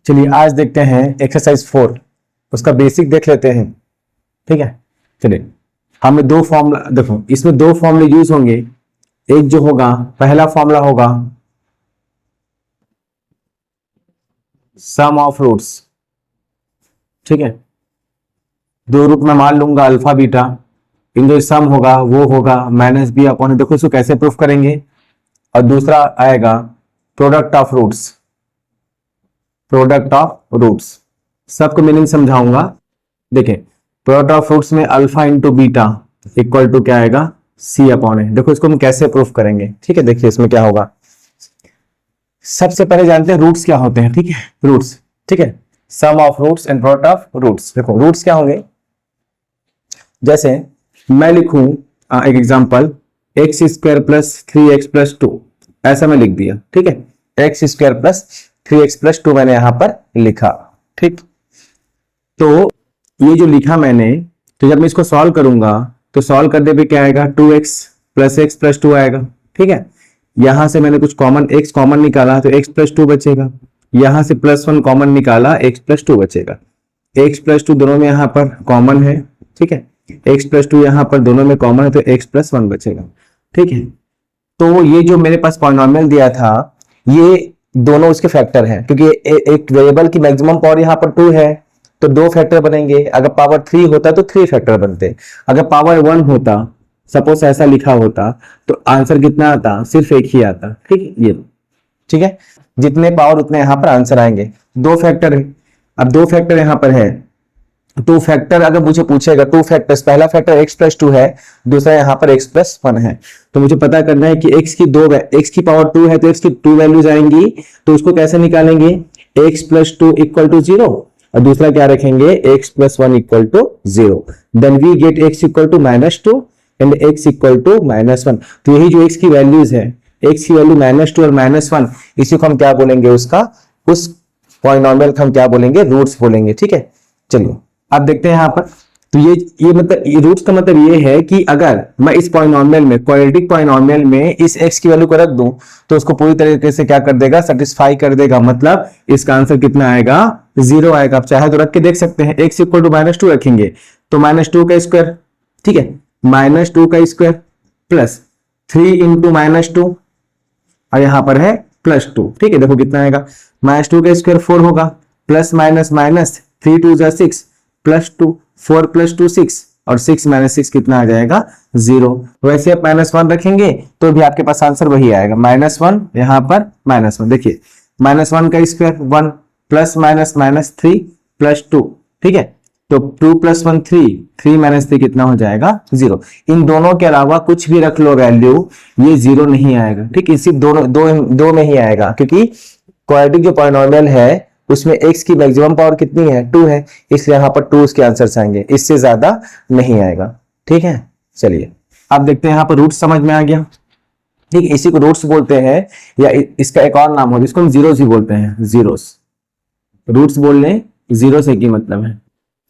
चलिए आज देखते हैं एक्सरसाइज 4, उसका बेसिक देख लेते हैं। ठीक है, चलिए हमें दो फॉर्मूला, देखो इसमें दो फॉर्मूले यूज होंगे। एक जो होगा, पहला फॉर्मूला होगा सम ऑफ रूट्स। ठीक है, दो रूट में मान लूंगा अल्फा बीटा, इन जो सम होगा वो होगा माइनस बी अपॉन। देखो इसको कैसे प्रूफ करेंगे। और दूसरा आएगा product of roots, product of roots. सबको मीनिंग समझाऊंगा। देखिए प्रोडक्ट ऑफ रूट्स में alpha into beta equal to क्या आएगा, सी अपॉन ए। देखो इसको हम कैसे प्रूफ करेंगे। ठीक है, देखिए इसमें क्या होगा। सबसे पहले जानते हैं रूट्स क्या होते हैं। ठीक है, रूट्स, ठीक है, sum of roots and product of roots. देखो रूट्स क्या होंगे, जैसे मैं लिखूं एक example, x square plus 3x plus 2, ऐसा मैं लिख दिया। ठीक है, x square plus 3x plus 2 मैंने यहां पर लिखा। ठीक, तो ये जो लिखा मैंने, तो जब मैं इसको सॉल्व करूंगा तो सॉल्व करने पे क्या आएगा, 2x प्लस x प्लस 2 आएगा। ठीक है, यहां से मैंने कुछ कॉमन x कॉमन निकाला तो x प्लस 2 बचेगा। यहां से +1 कॉमन निकाला, x प्लस 2 बचेगा। x प्लस 2 दोनों में यहां पर कॉमन है। ठीक है, x प्लस 2 यहां पर दोनों में कॉमन है तो x प्लस 1 बचेगा। ठीक है, तो ये जो मेरे पास पॉलिनोमियल दिया था, ये दोनों उसके फैक्टर हैं, क्योंकि एक वेरिएबल की मैक्सिमम पावर यहाँ पर 2 है तो 2 फैक्टर बनेंगे। अगर पावर 3 होता तो 3 फैक्टर बनते। अगर पावर 1 होता, सपोज ऐसा लिखा होता, तो आंसर कितना आता, सिर्फ एक ही आता। ठीक है, ये ठीक है, जितने पावर उतने यहाँ पर आंसर आएंगे। 2 फैक्टर है, अब 2 फैक्टर यहाँ पर है, 2 फैक्टर अगर मुझे पूछेगा 2 फैक्टर्स, पहला फैक्टर x प्लस 2 है, दूसरा यहाँ पर x प्लस 1 है, तो मुझे पता करना है कि x की पावर 2 है तो x की 2 वैल्यूज आएंगी। तो उसको कैसे निकालेंगे, x प्लस 2 इक्वल टू 0 और दूसरा क्या रखेंगे, x plus 1 equal to 0। Then we get x equal to -2 and x equal to -1। तो यही जो x की वैल्यूज है, x की वैल्यू -2 और -1, इसी को हम क्या बोलेंगे, उसका उस पॉलिनोमियल को हम क्या बोलेंगे, रूट्स बोलेंगे। ठीक है, चलिए अब देखते हैं यहाँ पर। तो ये मतलब ये रूट्स का मतलब ये है कि अगर मैं इस पॉलिनोमियल में, क्वाड्रेटिक पॉलिनोमियल में इस x की वैल्यू को रख दूं तो उसको पूरी तरीके से क्या कर देगा, सेटिस्फाई कर देगा। मतलब इसका आंसर कितना आएगा, 0 आएगा। आप चाहे तो रख के देख सकते हैं। x इक्वल टू -2 रखेंगे तो -2 का स्क्वायर, ठीक है, -2 का स्क्वायर प्लस 3 इंटू -2 और यहां पर है +2। ठीक है, देखो कितना आएगा, -2 का स्क्वायर 4 होगा, प्लस माइनस माइनस 3 2 जा 6 प्लस 2, 4 प्लस 2 6 और 6 माइनस 6 कितना आ जाएगा, 0। वैसे आप -1 रखेंगे तो भी आपके पास आंसर वही आएगा, -1 यहां पर -1। देखिए -1 का square 1 plus minus minus 3 plus 2। ठीक है, तो 2 प्लस 1 3, 3 माइनस 3 कितना हो जाएगा, 0। इन दोनों के अलावा कुछ भी रख लो वैल्यू, ये 0 नहीं आएगा। ठीक है, सिर्फ दो में ही आएगा, क्योंकि क्वाड्रेटिक जो पॉलिनोमियल है उसमें x की मैक्सिमम पावर कितनी है, 2 है, इसलिए यहां पर 2 उसके आंसर आएंगे, इससे ज्यादा नहीं आएगा। ठीक है, चलिए अब देखते हैं यहाँ पर रूट्स समझ में आ गया। ठीक है, इसी को रूट्स बोलते हैं, या इसका एक और नाम होगा, इसको हम जीरोस ही बोलते हैं। जीरोस, रूट्स बोलने जीरो से की मतलब है।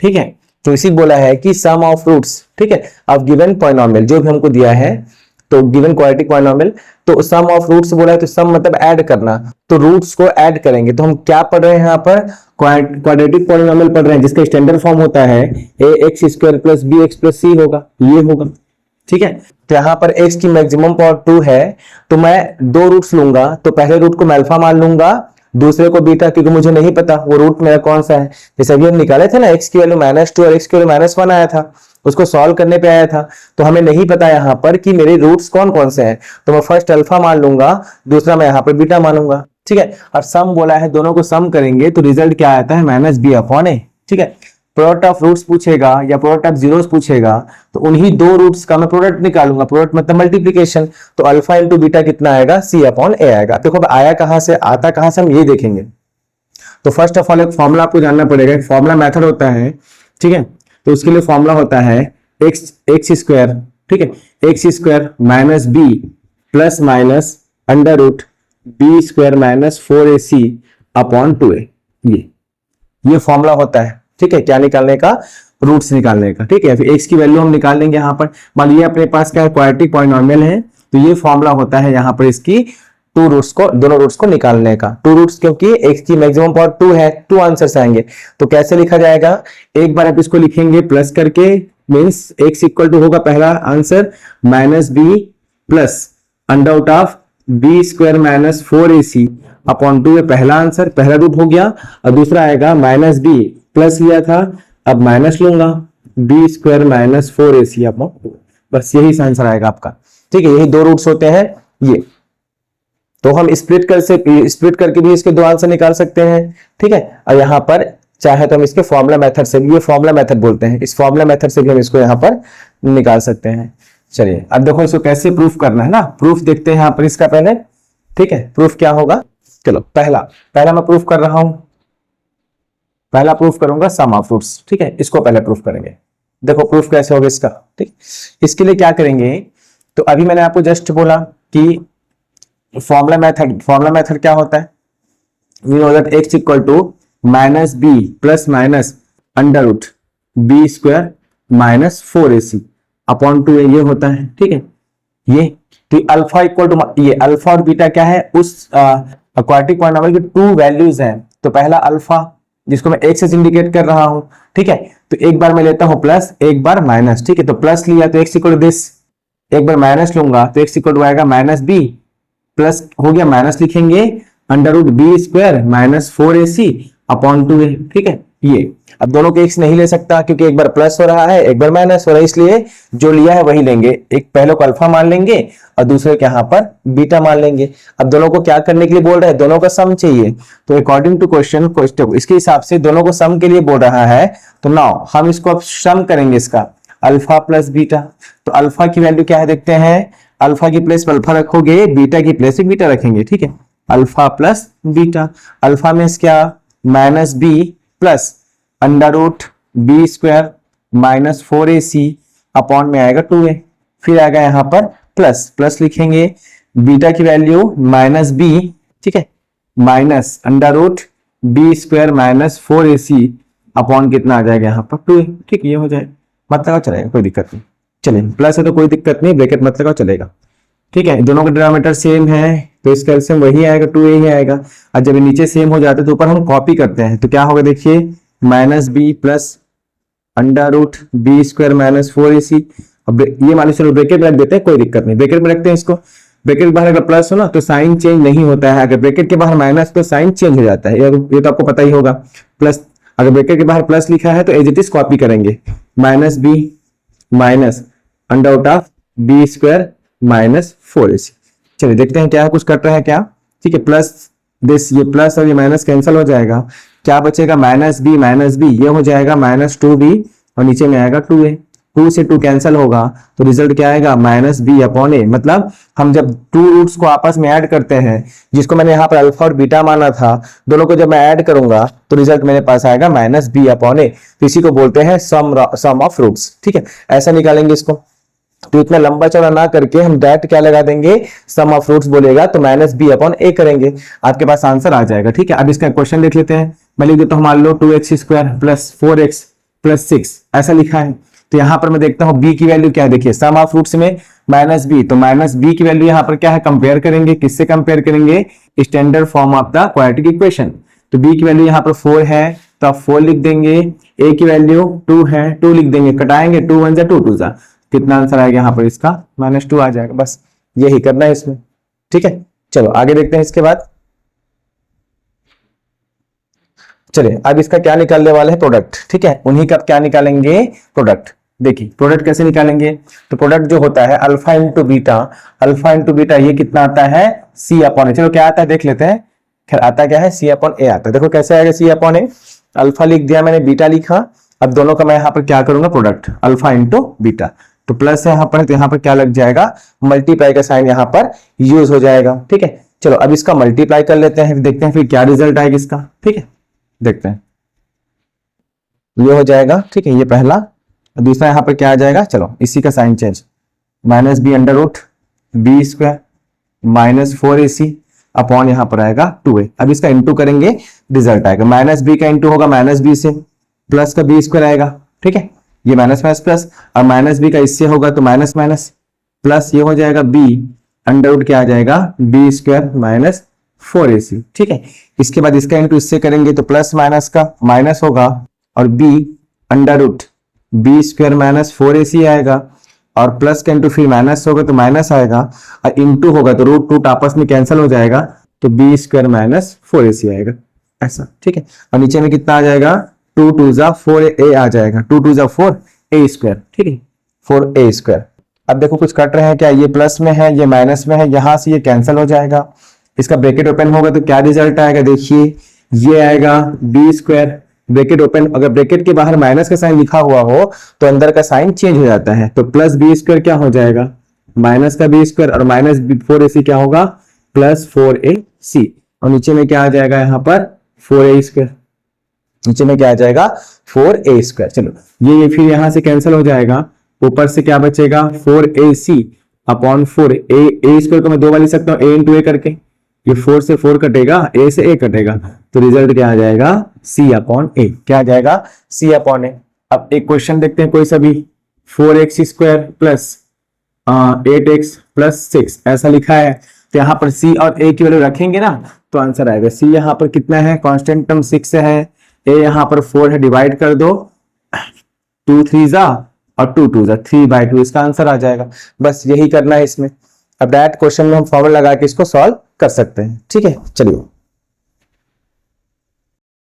ठीक है, तो इसी बोला है कि सम ऑफ रूट्स, ठीक है, ऑफ गिवन पॉलिनोमियल, जो भी हमको दिया है, तो गिवन क्वाड्रेटिक पॉलिनोमियल, तो सम ऑफ रूट्स बोला है तो सम मतलब ऐड करना, तो रूट्स को ऐड करेंगे। तो हम क्या पढ़ रहे हैं यहाँ पर, क्वाड्रेटिक पॉलिनोमियल पढ़ रहे हैं, जिसका स्टैंडर्ड फॉर्म होता है ax square plus bx plus c होगा, ये होगा। ठीक है, तो यहाँ पर x की मैक्सिमम पावर 2 है, तो मैं 2 रूट्स लूंगा, तो पहले रूट को मैं अल्फा मान लूंगा, दूसरे को बीटा, क्योंकि मुझे नहीं पता वो रूट मेरा कौन सा है। जैसे अभी हम निकाले थे ना, x की वैल्यू -2 और x की वैल्यू -1 आया था, उसको सॉल्व करने पे आया था, तो हमें नहीं पता यहाँ पर कि मेरे रूट्स कौन कौन से हैं, तो मैं फर्स्ट अल्फा मान लूंगा, दूसरा मैं यहाँ पर बीटा मानूंगा। ठीक है, और सम बोला है, दोनों को सम करेंगे तो रिजल्ट क्या आता है, -b अपॉन a। ठीक है, प्रोडक्ट ऑफ रूट्स पूछेगा या प्रोडक्ट ऑफ जीरोस पूछेगा तो उन्हीं 2 रूट्स का मैं प्रोडक्ट निकालूंगा। प्रोडक्ट मतलब मल्टीप्लीकेशन, तो अल्फा इंटू बीटा कितना आएगा, c अपॉन a आएगा। देखो अब आया कहां से, आता कहां से, हम ये देखेंगे। तो फर्स्ट ऑफ ऑल एक फॉर्मूला आपको जानना पड़ेगा, फॉर्मूला मेथड होता है। ठीक है, तो उसके लिए फॉर्मूला होता है एक्स स्क्वायर, ठीक है, x square minus b plus minus under root b square minus 4ac upon 2a। ये फॉर्मूला होता है। ठीक है, क्या निकालने का, रूट्स निकालने का। ठीक है, फिर x की वैल्यू हम निकाल लेंगे। यहाँ पर मान लीजिए अपने पास क्या क्वाड्रेटिक पॉलिनोमियल है, तो ये फॉर्मूला होता है यहाँ पर इसकी टू रूट्स को, दोनों रूट्स को निकालने का। टू रूट्स क्योंकि x की मैक्सिमम पावर 2 है, 2 आंसर्स आएंगे। तो कैसे लिखा जाएगा, एक बार आप इसको लिखेंगे प्लस करके, मींस x इक्वल टू होगा पहला answer minus b plus under root of b square minus 4ac upon 2 है पहला आंसर, पहला रूट हो गया। और दूसरा आएगा माइनस बी, प्लस लिया था अब माइनस लूंगा, B square minus 4ac upon 2, बस यही आंसर आएगा आपका। ठीक है, यही दो रूट्स होते हैं ये। तो हम स्प्लिट करके भी इसके दो आंसर निकाल सकते हैं। ठीक है, और यहां पर चाहे तो हम इसके फॉर्मूला मेथड से भी, ये फॉर्मूला मेथड बोलते हैं, इस फॉर्मूला मेथड से भी हम इसको यहां पर निकाल सकते हैं। चलिए अब देखो इसको कैसे प्रूफ करना है ना, प्रूफ देखते हैं यहां पर इसका पहले। ठीक है, प्रूफ क्या होगा, चलो पहला मैं प्रूफ कर रहा हूं, पहला प्रूफ करूंगा सम ऑफ रूट्स। ठीक है, इसको पहले प्रूफ करेंगे। देखो प्रूफ कैसे होगा इसका। ठीक, इसके लिए क्या करेंगे, तो अभी मैंने आपको जस्ट बोला कि फॉर्मूला मेथड क्या होता है, we know that x equal to minus b plus minus under root b square minus 4ac upon 2 ये होता है। ठीक है, ये तो अल्फा इक्वल टू, ये अल्फा और बीटा क्या है, उस क्वाड्रेटिक पॉलिनोमियल की टू वैल्यूज हैं। तो पहला अल्फा जिसको मैं x से इंडिकेट कर रहा हूं। ठीक है, तो एक बार मैं लेता हूं प्लस, एक बार माइनस। ठीक है, तो प्लस लिया तो x इक्वल टू दिस, एक बार माइनस लूंगा तो x इक्वल टू आएगा माइनस बी, प्लस हो गया माइनस लिखेंगे under root b square minus 4ac upon 2a। ठीक है, ये अब दोनों के x नहीं ले सकता क्योंकि एक बार प्लस हो रहा है एक बार माइनस हो रहा है, इसलिए जो लिया है वही लेंगे। एक पहले को अल्फा मान लेंगे और दूसरे के यहां पर बीटा मान लेंगे। अब दोनों को क्या करने के लिए बोल रहे हैं, दोनों का सम चाहिए। तो अकॉर्डिंग टू क्वेश्चन इसके हिसाब से दोनों को सम के लिए बोल रहा है। तो नाउ हम इसको अब सम करेंगे इसका, अल्फा प्लस बीटा। तो अल्फा की वैल्यू क्या है देखते हैं, अल्फा की प्लेस पर अल्फा रखोगे, बीटा की प्लेस पे बीटा रखेंगे। ठीक है, अल्फा प्लस बीटा, अल्फा में क्या minus b plus under root b square minus 4ac upon में आएगा 2a, फिर आएगा यहां पर प्लस लिखेंगे, बीटा की वैल्यू माइनस बी, ठीक है, minus under root b square minus 4ac upon कितना आ जाएगा यहाँ पर 2a। ठीक, ये हो जाएगा, मतलब चलेगा, कोई दिक्कत नहीं। चलिए प्लस है तो कोई दिक्कत नहीं, ब्रैकेट मत लगाओ चलेगा। ठीक है, दोनों का डिनोमिनेटर सेम है तो इसका एलसीएम वही आएगा, 2a ही आएगा। और जब नीचे सेम हो जाते तो ऊपर हम कॉपी करते हैं, तो क्या होगा देखिए, minus b plus under root b square minus 4ac। अब ये मान लो चलो ब्रैकेट में रख देते हैं, कोई दिक्कत नहीं, ब्रैकेट में रखते हैं इसको। ब्रैकेट के बाहर अगर प्लस हो ना तो साइन चेंज नहीं होता है, अगर ब्रैकेट के बाहर माइनस तो साइन चेंज हो जाता है, ये तो आपको पता ही होगा। प्लस अगर ब्रैकेट के बाहर प्लस लिखा है तो एज इट इज कॉपी करेंगे, minus b minus under root of b square minus 4ac। चलिए देखते हैं क्या कुछ कट रहा है क्या। ठीक है, प्लस दिस, ये प्लस और ये माइनस कैंसिल हो जाएगा, क्या बचेगा माइनस बी, ये हो जाएगा माइनस 2b और नीचे में आएगा 2a, 2 से 2 कैंसिल होगा तो रिजल्ट क्या आएगा माइनस बी अपॉन ए। मतलब हम जब टू रूट्स को आपस में ऐड करते हैं, जिसको मैंने यहाँ पर अल्फा और बीटा माना था, दोनों को जब मैं ऐड करूंगा तो रिजल्ट मेरे पास आएगा माइनस बी अपॉन ए। तो इसी को बोलते हैं सम ऑफ रूट्स। ठीक है, ऐसा निकालेंगे इसको। तो इतना लंबा चौड़ा ना करके हम डायरेक्ट क्या लगा देंगे, सम ऑफ रूट्स बोलेगा तो माइनस बी अपॉन ए करेंगे, आपके पास आंसर आ जाएगा। ठीक है, अब इसका क्वेश्चन देख लेते हैं। मैं लिख देता हूं, मान लो 2x square plus 4x plus 6 ऐसा लिखा है। तो यहां पर मैं देखता हूं b की वैल्यू क्या है, देखिए सम ऑफ रूट्स में माइनस बी, तो माइनस बी की वैल्यू यहां पर क्या है, कंपेयर करेंगे, किससे कंपेयर करेंगे, standard form of the quadratic equation. तो b की वैल्यू यहां पर 4 है तो आप 4 लिख देंगे, a की वैल्यू 2 है 2 लिख देंगे, कटाएंगे 2 1 जा 2 2 जा, कितना आंसर आएगा यहाँ पर इसका माइनस 2 आ जाएगा। बस यही करना है इसमें। ठीक है, चलो आगे देखते हैं इसके बाद। चलिए अब इसका क्या निकालने वाले हैं, प्रोडक्ट। ठीक है, उन्हीं का क्या निकालेंगे, प्रोडक्ट। देखिए प्रोडक्ट कैसे निकालेंगे, तो प्रोडक्ट जो होता है अल्फा इंटू बीटा, ये कितना आता है सी अपॉन ए। चलो क्या आता है देख लेते हैं, खैर आता क्या है सी अपॉन ए आता है। देखो कैसे आएगा सी अपॉन ए, अल्फा लिख दिया मैंने, बीटा लिखा, अब दोनों का मैं यहाँ पर क्या करूंगा, प्रोडक्ट अल्फा इंटू बीटा। तो प्लस है यहाँ पर, तो यहाँ पर क्या लग जाएगा, मल्टीप्लाई का साइन यहाँ पर यूज हो जाएगा। ठीक है, चलो अब इसका मल्टीप्लाई कर लेते हैं, देखते हैं फिर क्या रिजल्ट आएगा इसका। ठीक है, देखते हैं, ये हो जाएगा। ठीक है, ये पहला, दूसरा यहाँ पर क्या आ जाएगा, चलो इसी का sign change, minus b under root b square minus 4ac upon यहाँ पर आएगा 2a। अब इसका इंटू करेंगे, रिजल्ट आएगा माइनस बी का इंटू होगा माइनस बी से, प्लस का बी स्क्वायर आएगा। ठीक है, ये माइनस माइनस प्लस, और माइनस बी का इससे होगा तो माइनस माइनस प्लस, ये हो जाएगा बी अंडर रूट क्या आ जाएगा, बी स्क्वायर माइनस 4ac। ठीक है, इसके बाद इसका इंटू इससे करेंगे तो प्लस माइनस का माइनस होगा, और b under root b square minus 4ac आएगा, और प्लस का इंटू फिर माइनस होगा तो माइनस आएगा, और इंटू होगा तो रूट रूट आपस में कैंसिल हो जाएगा, तो बी स्क्वायर माइनस 4ac आएगा ऐसा। ठीक है, और नीचे में कितना आ जाएगा, 2 2 जा 4a आ जाएगा, 2 2 जा 4a स्क्वायर। ठीक है, 4a स्क्वायर। अब देखो कुछ कट रहे हैं क्या, ये प्लस में है ये माइनस में है, यहां से ये कैंसिल हो जाएगा, इसका ब्रैकेट ओपन होगा तो क्या रिजल्ट आएगा, देखिए ये आएगा बी स्क्वायर, ब्रैकेट ओपन, अगर ब्रैकेट के बाहर माइनस का साइन लिखा हुआ हो तो अंदर का साइन चेंज हो जाता है, तो प्लस बी स्क्वायर क्या हो जाएगा, माइनस का बी स्क्वायर, और माइनस 4ac क्या होगा, प्लस 4ac, और नीचे में क्या आ जाएगा यहाँ पर 4a स्क्वायर, नीचे में क्या आ जाएगा 4a स्क्वायर। चलो ये फिर यहां से कैंसिल हो जाएगा, ऊपर से क्या बचेगा 4ac अपॉन 4a स्क्वायर को मैं दो बार लिख सकता हूँ a इंटू ए करके, ये 4 से 4 कटेगा, a से a कटेगा, तो रिजल्ट क्या आ जाएगा c अपॉन a, क्या आ जाएगा c अपॉन a। अब एक क्वेश्चन देखते हैं कोई सा भी, 4x square plus 8x plus 6 ऐसा लिखा है, तो यहाँ पर c और a की वैल्यू रखेंगे ना तो आंसर आएगा, c यहाँ पर कितना है, कांस्टेंट टर्म 6 है, a यहाँ पर 4 है, डिवाइड कर दो, 2 3 जा और 2 2 जा 3/2, इसका आंसर आ जाएगा। बस यही करना है इसमें। अब डायरेक्ट क्वेश्चन में हम फॉर्मूला लगा के इसको सॉल्व कर सकते हैं। ठीक है, चलिए